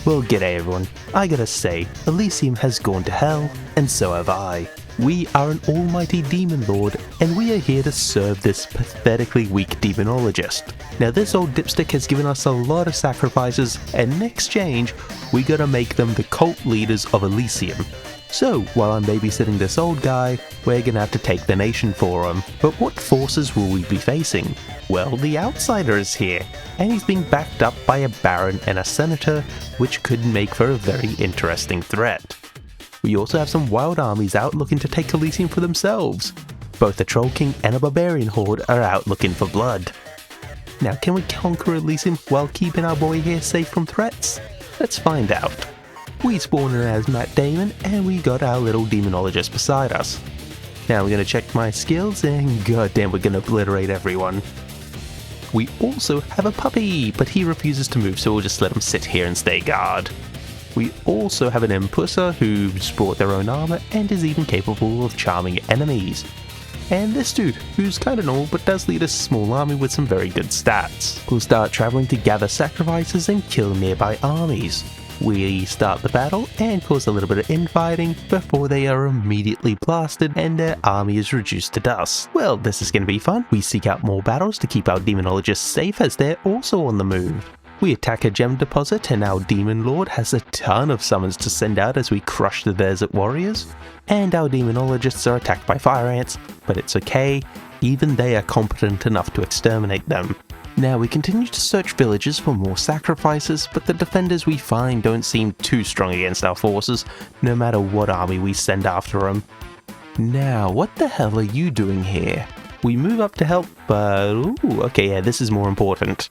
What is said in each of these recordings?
Well, g'day everyone. I gotta say, Elysium has gone to hell, and so have I. We are an almighty demon lord, and we are here to serve this pathetically weak demonologist. Now this old dipstick has given us a lot of sacrifices, and in exchange, we gotta make them the cult leaders of Elysium. So, while I'm babysitting this old guy, we're gonna have to take the nation for him. But what forces will we be facing? Well, the outsider is here, and he's being backed up by a baron and a senator, which could make for a very interesting threat. We also have some wild armies out looking to take Elysium for themselves. Both the Troll King and a barbarian horde are out looking for blood. Now, can we conquer Elysium while keeping our boy here safe from threats? Let's find out. We spawned in as Matt Damon, and we got our little demonologist beside us. Now we're gonna check my skills, and goddamn, we're gonna obliterate everyone. We also have a puppy, but he refuses to move, so we'll just let him sit here and stay guard. We also have an impulsor who's brought their own armor and is even capable of charming enemies. And this dude, who's kinda normal but does lead a small army with some very good stats. We'll start traveling to gather sacrifices and kill nearby armies. We start the battle and cause a little bit of infighting before they are immediately blasted and their army is reduced to dust. Well, this is going to be fun. We seek out more battles to keep our demonologists safe as they're also on the move. We attack a gem deposit and our demon lord has a ton of summons to send out as we crush the desert warriors. And our demonologists are attacked by fire ants, but it's okay, even they are competent enough to exterminate them. Now we continue to search villages for more sacrifices, but the defenders we find don't seem too strong against our forces, no matter what army we send after them. Now, what the hell are you doing here? We move up to help, but ooh, okay, yeah, this is more important.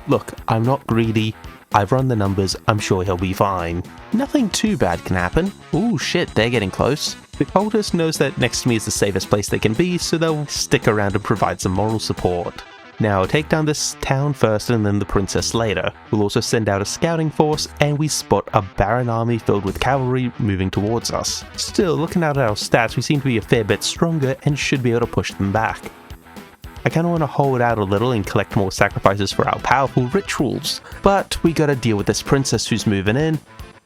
Look, I'm not greedy, I've run the numbers, I'm sure he'll be fine. Nothing too bad can happen. Ooh shit, they're getting close. The cultist knows that next to me is the safest place they can be, so they'll stick around and provide some moral support. Now, take down this town first and then the princess later. We'll also send out a scouting force and we spot a barren army filled with cavalry moving towards us. Still, looking at our stats, we seem to be a fair bit stronger and should be able to push them back. I kinda wanna hold out a little and collect more sacrifices for our powerful rituals, but we gotta deal with this princess who's moving in.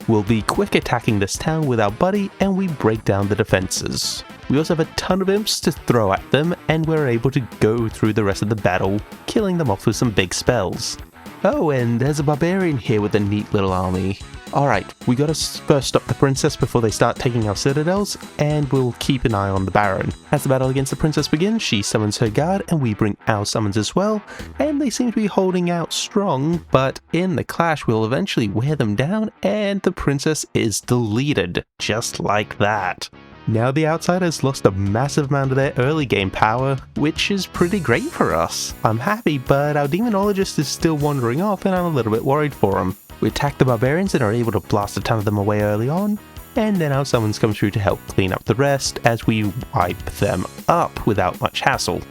We'll be quick attacking this town with our buddy and we break down the defenses. We also have a ton of imps to throw at them and we're able to go through the rest of the battle, killing them off with some big spells. Oh, and there's a barbarian here with a neat little army. Alright, we gotta first stop the princess before they start taking our citadels, and we'll keep an eye on the baron. As the battle against the princess begins, she summons her guard and we bring our summons as well, and they seem to be holding out strong, but in the clash we'll eventually wear them down and the princess is deleted, just like that. Now the outsiders lost a massive amount of their early game power, which is pretty great for us. I'm happy, but our demonologist is still wandering off and I'm a little bit worried for him. We attack the barbarians and are able to blast a ton of them away early on, and then our summons come through to help clean up the rest as we wipe them up without much hassle.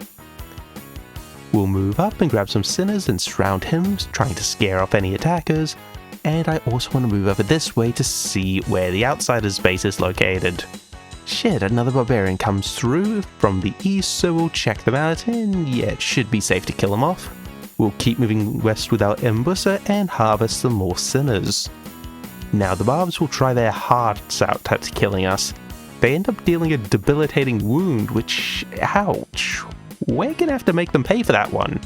We'll move up and grab some sinners and surround him, trying to scare off any attackers, and I also want to move over this way to see where the outsider's base is located. Shit, another barbarian comes through from the east, so we'll check them out, and yeah, it should be safe to kill them off. We'll keep moving west with our embusser and harvest some more sinners. Now the barbs will try their hearts out at killing us. They end up dealing a debilitating wound, which, ouch, we're gonna have to make them pay for that one.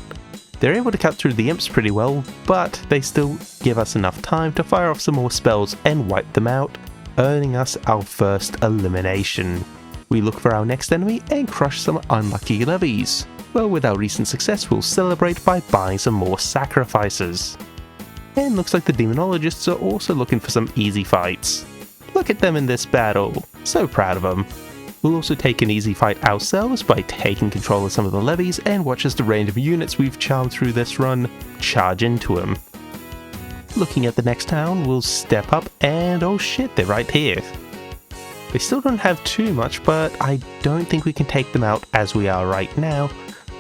They're able to cut through the imps pretty well, but they still give us enough time to fire off some more spells and wipe them out, earning us our first elimination. We look for our next enemy and crush some unlucky levies. Well, with our recent success, we'll celebrate by buying some more sacrifices. And looks like the demonologists are also looking for some easy fights. Look at them in this battle, so proud of them. We'll also take an easy fight ourselves by taking control of some of the levies and watch as the random units we've charmed through this run charge into them. Looking at the next town, we'll step up and oh shit, they're right here. They still don't have too much, but I don't think we can take them out as we are right now.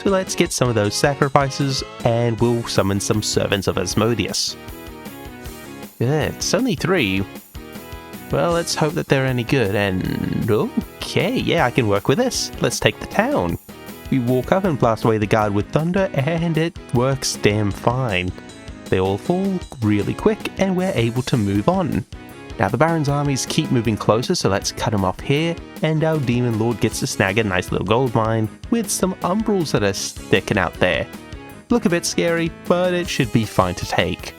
So let's get some of those sacrifices and we'll summon some servants of Asmodeus. Yeah, it's only 3. Well, let's hope that they're any good, and okay, yeah, I can work with this. Let's take the town. We walk up and blast away the guard with thunder, and it works damn fine. They all fall really quick and we're able to move on. Now the Baron's armies keep moving closer, so let's cut them off here, and our Demon Lord gets to snag a nice little gold mine with some umbrals that are sticking out there. Look a bit scary, but it should be fine to take.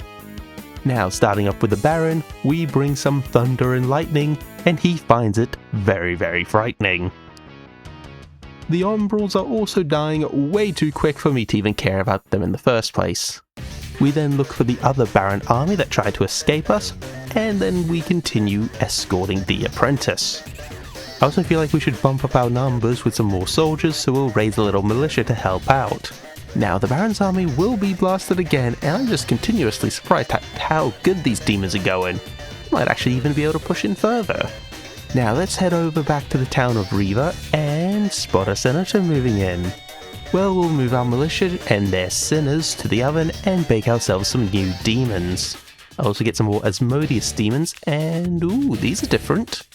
Now starting up with the Baron, we bring some thunder and lightning, and he finds it very, very frightening. The umbrals are also dying way too quick for me to even care about them in the first place. We then look for the other Baron army that tried to escape us, and then we continue escorting the apprentice. I also feel like we should bump up our numbers with some more soldiers, so we'll raise a little militia to help out. Now the Baron's army will be blasted again, and I'm just continuously surprised at how good these demons are going. Might actually even be able to push in further. Now let's head over back to the town of Riva and spot a senator moving in. Well, we'll move our militia and their sinners to the oven and bake ourselves some new demons. I'll also get some more Asmodeus demons, and ooh, these are different.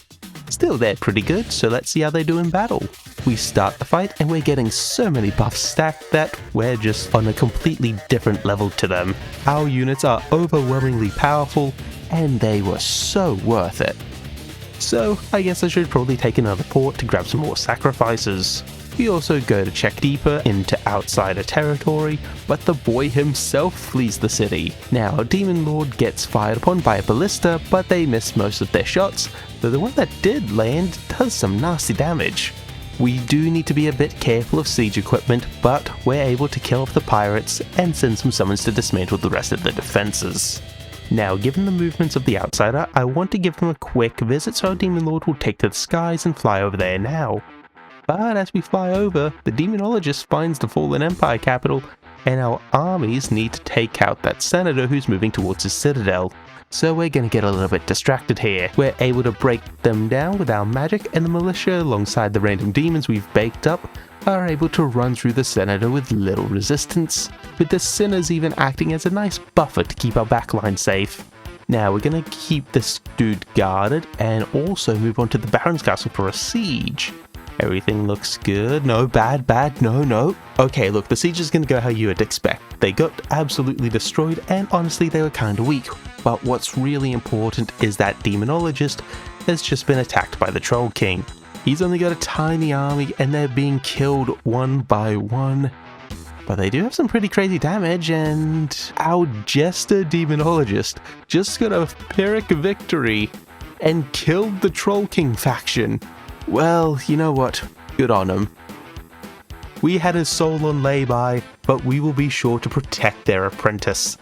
Still, they're pretty good, so let's see how they do in battle. We start the fight and we're getting so many buffs stacked that we're just on a completely different level to them. Our units are overwhelmingly powerful, and they were so worth it. So I guess I should probably take another port to grab some more sacrifices. We also go to check deeper into outsider territory, but the boy himself flees the city. Now, our Demon Lord gets fired upon by a ballista, but they miss most of their shots, though the one that did land does some nasty damage. We do need to be a bit careful of siege equipment, but we're able to kill off the pirates and send some summons to dismantle the rest of the defenses. Now, given the movements of the outsider, I want to give them a quick visit, so our Demon Lord will take to the skies and fly over there now. But as we fly over, the demonologist finds the fallen empire capital, and our armies need to take out that senator who's moving towards his citadel. So we're going to get a little bit distracted here. We're able to break them down with our magic, and the militia alongside the random demons we've baked up are able to run through the senator with little resistance, with the sinners even acting as a nice buffer to keep our backline safe. Now we're going to keep this dude guarded and also move on to the Baron's castle for a siege. Everything looks good. No, bad, no. Okay, look, the siege is going to go how you would expect. They got absolutely destroyed, and honestly they were kinda weak. But what's really important is that demonologist has just been attacked by the Troll King. He's only got a tiny army and they're being killed one by one. But they do have some pretty crazy damage, and our Jester Demonologist just got a Pyrrhic victory and killed the Troll King faction. Well, you know what? Good on him. We had his soul on lay-by, but we will be sure to protect their apprentice.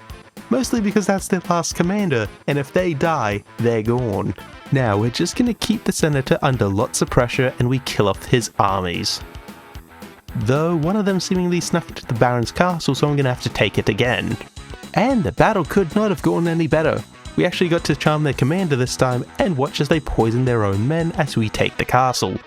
Mostly because that's their last commander, and if they die, they're gone. Now we're just gonna keep the senator under lots of pressure and we kill off his armies. Though one of them seemingly snuck into the Baron's castle, so I'm gonna have to take it again. And the battle could not have gone any better. We actually got to charm their commander this time and watch as they poison their own men as we take the castle.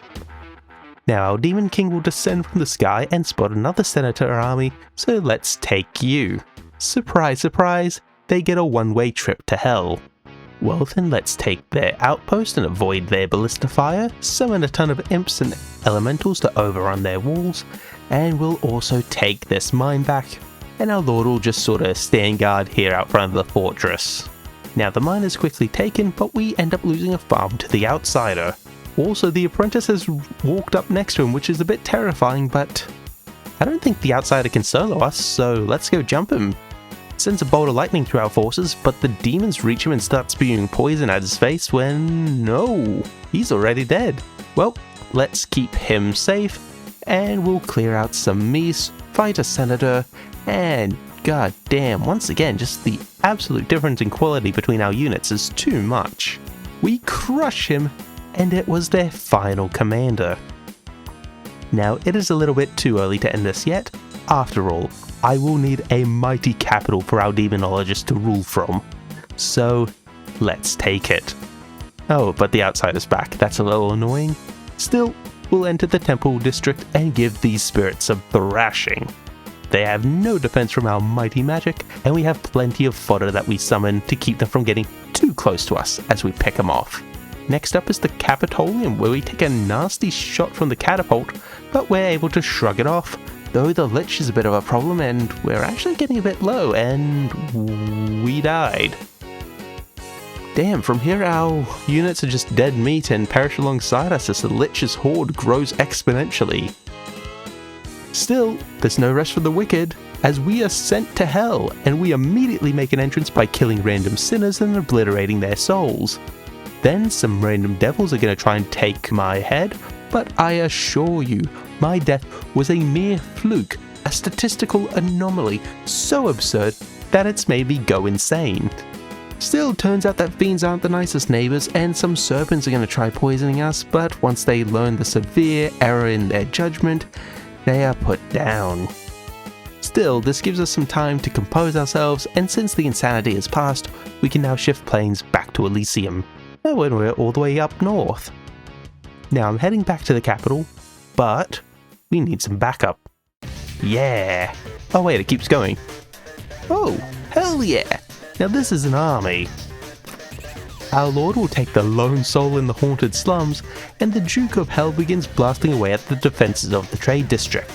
Now our Demon King will descend from the sky and spot another senator army, so let's take you. Surprise, surprise, they get a one-way trip to hell. Well then, let's take their outpost and avoid their ballista fire, summon a ton of imps and elementals to overrun their walls, and we'll also take this mine back, and our lord will just sort of stand guard here out front of the fortress. Now the mine is quickly taken, but we end up losing a farm to the outsider. Also, the apprentice has walked up next to him, which is a bit terrifying, but I don't think the outsider can solo us, so let's go jump him. Sends a bolt of lightning through our forces, but the demons reach him and start spewing poison at his face when no, he's already dead. Well, let's keep him safe, and we'll clear out some meese, fight a senator, and god damn, once again, just the absolute difference in quality between our units is too much. We crush him, and it was their final commander. Now, it is a little bit too early to end this yet. After all, I will need a mighty capital for our demonologist to rule from. So, let's take it. Oh, but the outsider's back. That's a little annoying. Still, we'll enter the temple district and give these spirits a thrashing. They have no defense from our mighty magic, and we have plenty of fodder that we summon to keep them from getting too close to us as we pick them off. Next up is the Capitolium, where we take a nasty shot from the catapult, but we're able to shrug it off, Though the lich is a bit of a problem and we're actually getting a bit low and we died. Damn, from here our units are just dead meat and perish alongside us as the lich's horde grows exponentially. Still, there's no rest for the wicked, as we are sent to hell and we immediately make an entrance by killing random sinners and obliterating their souls. Then some random devils are going to try and take my head, but I assure you, my death was a mere fluke, a statistical anomaly so absurd that it's made me go insane. Still, turns out that fiends aren't the nicest neighbours, and some serpents are going to try poisoning us, but once they learn the severe error in their judgment, they are put down. Still, this gives us some time to compose ourselves, and since the insanity has passed, we can now shift planes back to Elysium, when we're all the way up north. Now I'm heading back to the capital, but we need some backup. Yeah! Oh wait, it keeps going. Oh, hell yeah! Now this is an army. Our lord will take the lone soul in the haunted slums, and the Duke of Hell begins blasting away at the defences of the trade district.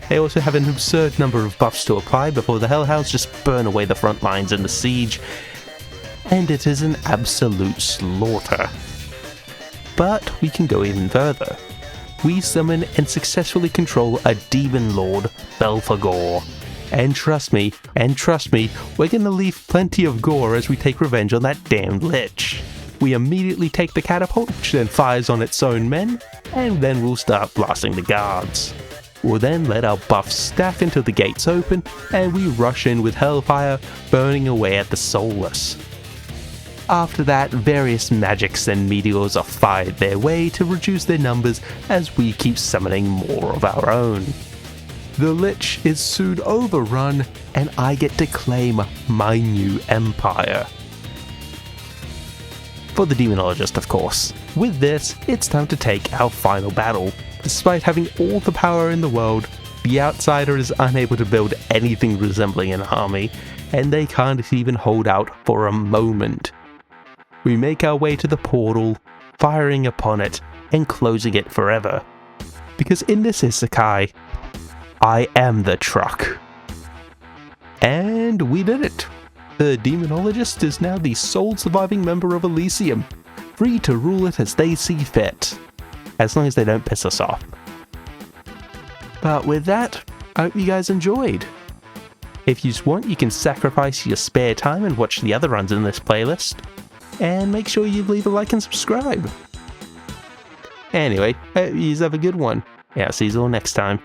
They also have an absurd number of buffs to apply before the Hellhounds just burn away the front lines in the siege, and it is an absolute slaughter. But we can go even further. We summon and successfully control a demon lord, Belphegor. And trust me, we're gonna leave plenty of gore as we take revenge on that damned lich. We immediately take the catapult, which then fires on its own men, and then we'll start blasting the guards. We'll then let our buffs stack until the gates open, and we rush in with hellfire, burning away at the soulless. After that, various magics and meteors are fired their way to reduce their numbers as we keep summoning more of our own. The lich is soon overrun, and I get to claim my new empire. For the demonologist, of course. With this, it's time to take our final battle. Despite having all the power in the world, the outsider is unable to build anything resembling an army, and they can't even hold out for a moment. We make our way to the portal, firing upon it, and closing it forever. Because in this isekai, I am the truck. And we did it! The demonologist is now the sole surviving member of Elysium, free to rule it as they see fit, as long as they don't piss us off. But with that, I hope you guys enjoyed. If you want, you can sacrifice your spare time and watch the other runs in this playlist. And make sure you leave a like and subscribe. Anyway, hope you have a good one. Yeah, I'll see you all next time.